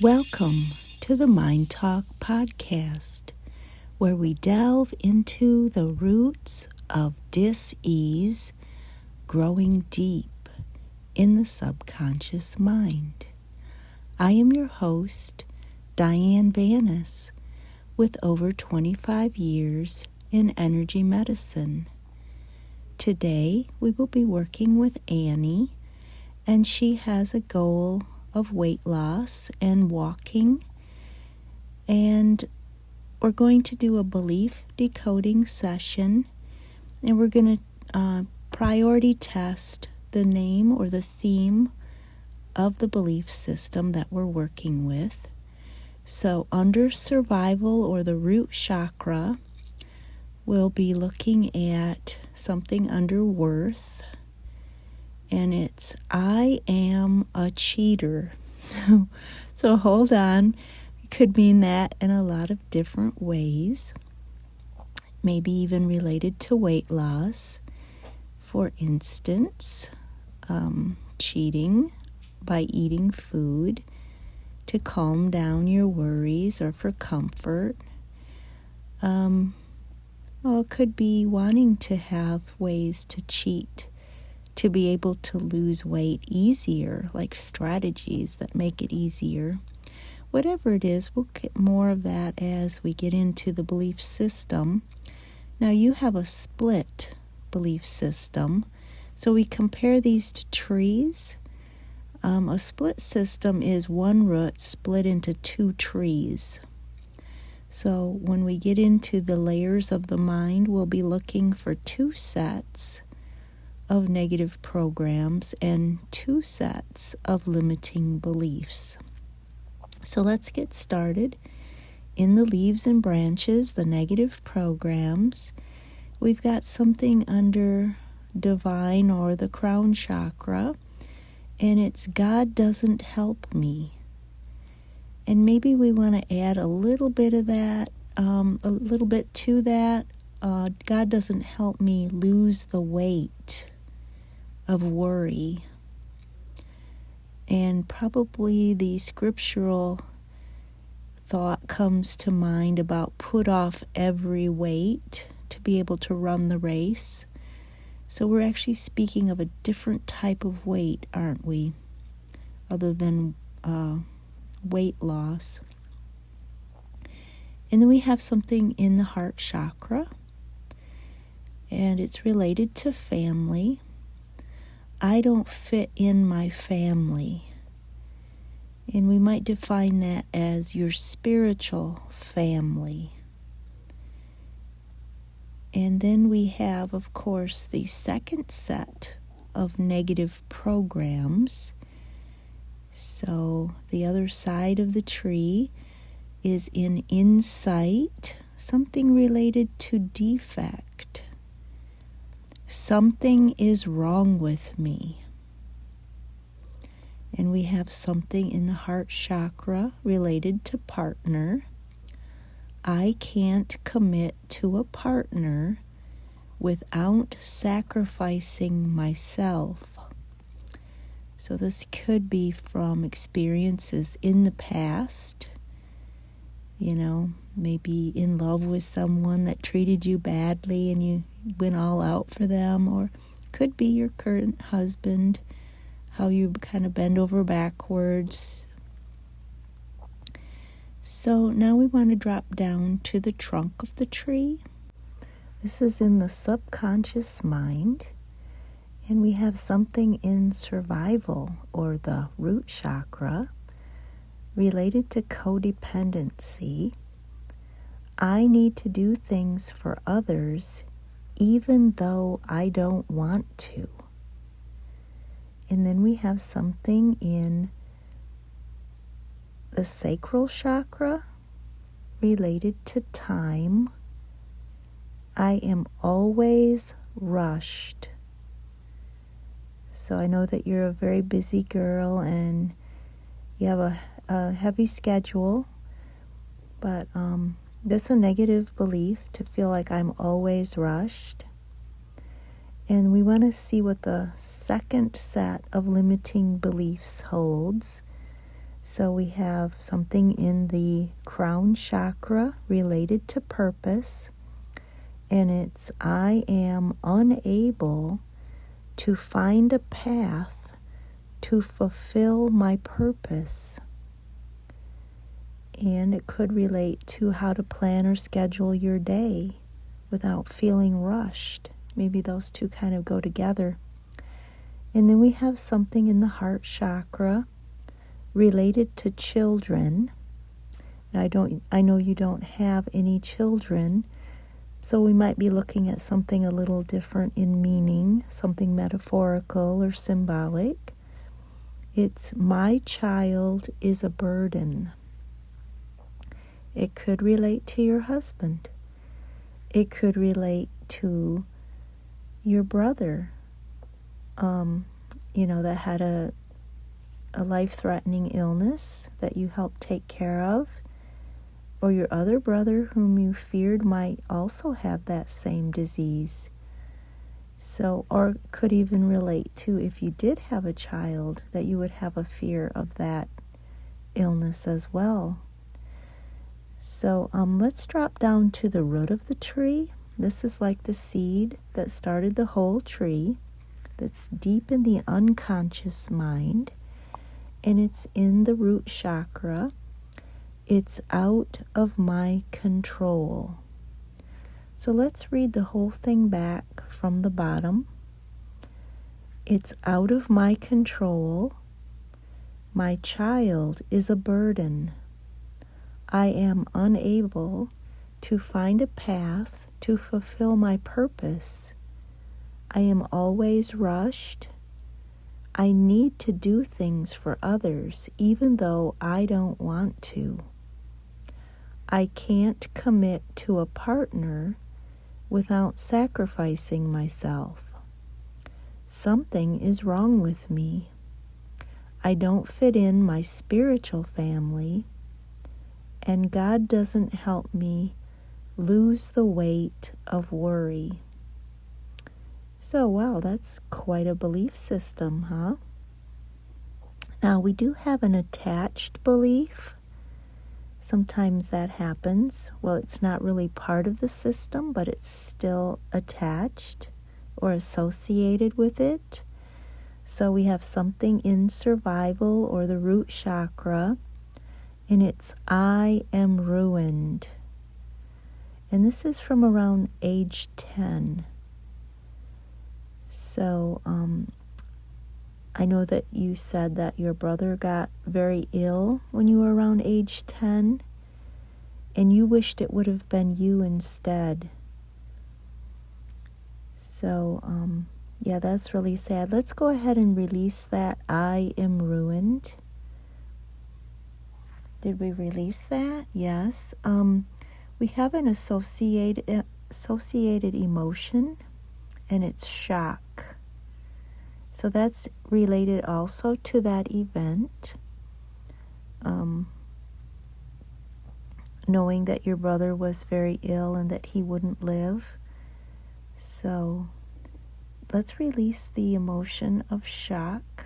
Welcome to the MindTalk podcast, where we delve into the roots of dis-ease growing deep in the subconscious mind. I am your host, Diane Vanas, with over 25 years in energy medicine. Today, we will be working with Annie, and she has a goal of weight loss and walking, and we're going to do a belief decoding session, and we're going to priority test the name or the theme of the belief system that we're working with. So under survival or the root chakra, we'll be looking at something under worth, and it's I am a cheater. So hold on. It could mean that in a lot of different ways, maybe even related to weight loss. For instance, cheating by eating food to calm down your worries or for comfort. It could be wanting to have ways to cheat to be able to lose weight easier, like strategies that make it easier. Whatever it is, we'll get more of that as we get into the belief system. Now you have a split belief system, so we compare these to trees. A split system is one root split into two trees. So when we get into the layers of the mind, we'll be looking for two sets of negative programs and two sets of limiting beliefs. So let's get started. In the leaves and branches, the negative programs, we've got something under divine or the crown chakra, and it's God doesn't help me. And maybe we want to add a little bit of that, a little bit to that. God doesn't help me lose the weight of worry. And probably the scriptural thought comes to mind about put off every weight to be able to run the race. So we're actually speaking of a different type of weight, aren't we? Other than weight loss. And then we have something in the heart chakra, and it's related to family. I don't fit in my family. And we might define that as your spiritual family. And then we have, of course, the second set of negative programs. So the other side of the tree is in insight, something related to defect. Something is wrong with me. And we have something in the heart chakra related to partner. I can't commit to a partner without sacrificing myself. So this could be from experiences in the past, maybe in love with someone that treated you badly and you went all out for them, or could be your current husband, how you kind of bend over backwards. So now we want to drop down to the trunk of the tree. This is in the subconscious mind, and we have something in survival or the root chakra related to codependency. I need to do things for others even though I don't want to. And then we have something in the sacral chakra related to time. I am always rushed. So I know that you're a very busy girl and you have a heavy schedule, but that's a negative belief to feel like I'm always rushed. And we want to see what the second set of limiting beliefs holds. So we have something in the crown chakra related to purpose, and it's I am unable to find a path to fulfill my purpose. And it could relate to how to plan or schedule your day without feeling rushed. Maybe those two kind of go together. And then we have something in the heart chakra related to children. I know you don't have any children, so we might be looking at something a little different in meaning, something metaphorical or symbolic. It's my child is a burden. It could relate to your husband. It could relate to your brother, that had a life-threatening illness that you helped take care of, or your other brother whom you feared might also have that same disease. So, or it could even relate to if you did have a child, that you would have a fear of that illness as well. So let's drop down to the root of the tree. This is like the seed that started the whole tree, that's deep in the unconscious mind, and it's in the root chakra. It's out of my control. So let's read the whole thing back from the bottom. It's out of my control. My child is a burden. I am unable to find a path to fulfill my purpose. I am always rushed. I need to do things for others even though I don't want to. I can't commit to a partner without sacrificing myself. Something is wrong with me. I don't fit in my spiritual family, and God doesn't help me lose the weight of worry. So, wow, that's quite a belief system, huh? Now, we do have an attached belief. Sometimes that happens. Well, it's not really part of the system, but it's still attached or associated with it. So we have something in survival or the root chakra, and it's I am ruined. And this is from around age 10. So I know that you said that your brother got very ill when you were around age 10, and you wished it would have been you instead. So, yeah, that's really sad. Let's go ahead and release that I am ruined. Did we release that? Yes. We have an associated emotion, and it's shock. So that's related also to that event. Knowing that your brother was very ill and that he wouldn't live. So let's release the emotion of shock.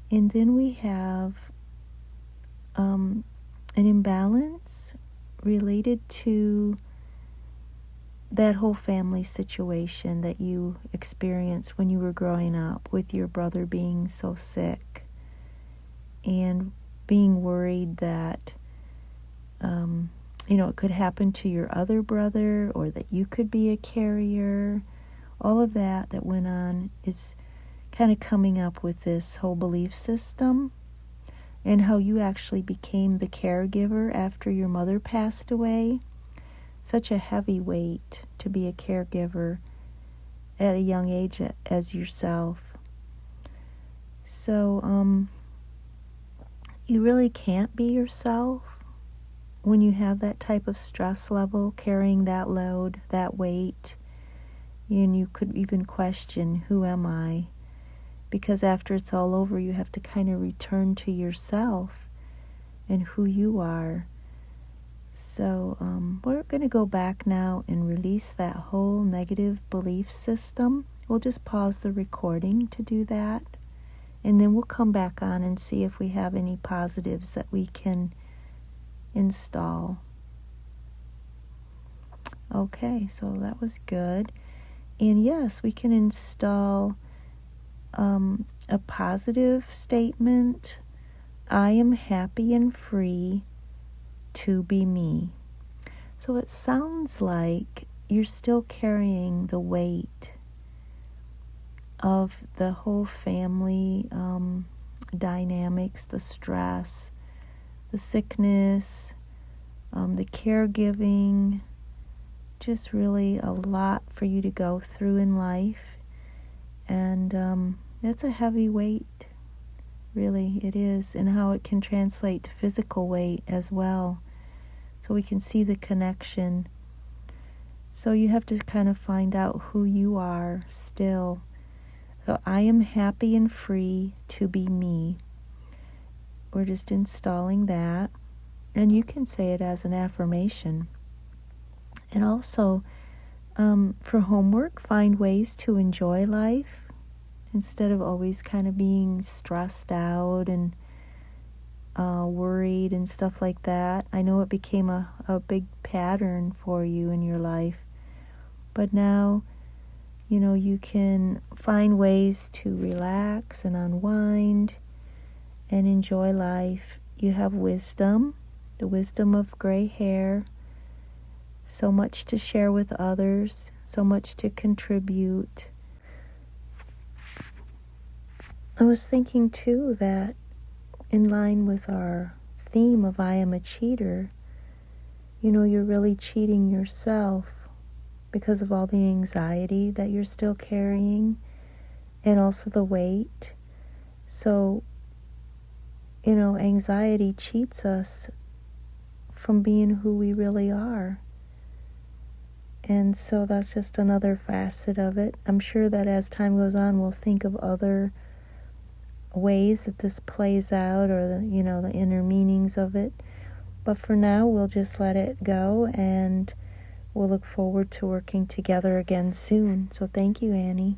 And then we have an imbalance related to that whole family situation that you experienced when you were growing up, with your brother being so sick and being worried that it could happen to your other brother, or that you could be a carrier. All of that went on is kind of coming up with this whole belief system, and how you actually became the caregiver after your mother passed away. Such a heavy weight to be a caregiver at a young age as yourself. So you really can't be yourself when you have that type of stress level, carrying that load, that weight. And you could even question, who am I? Because after it's all over, you have to kind of return to yourself and who you are. So we're going to go back now and release that whole negative belief system. We'll just pause the recording to do that. And then we'll come back on and see if we have any positives that we can install. Okay, so that was good. And yes, we can install a positive statement. I am happy and free to be me. So it sounds like you're still carrying the weight of the whole family dynamics, the stress, the sickness, the caregiving, just really a lot for you to go through in life. And that's a heavy weight, really, it is, and how it can translate to physical weight as well. So we can see the connection. So you have to kind of find out who you are still. So I am happy and free to be me. We're just installing that. And you can say it as an affirmation. And also, for homework, find ways to enjoy life instead of always kind of being stressed out and worried and stuff like that. I know it became a big pattern for you in your life. But now, you can find ways to relax and unwind and enjoy life. You have wisdom, the wisdom of gray hair, so much to share with others, so much to contribute. I was thinking too that in line with our theme of I am a cheater, you're really cheating yourself because of all the anxiety that you're still carrying and also the weight. So, anxiety cheats us from being who we really are. And so that's just another facet of it. I'm sure that as time goes on, we'll think of other ways that this plays out, or the inner meanings of it. But for now, we'll just let it go, and we'll look forward to working together again soon. So thank you, Annie.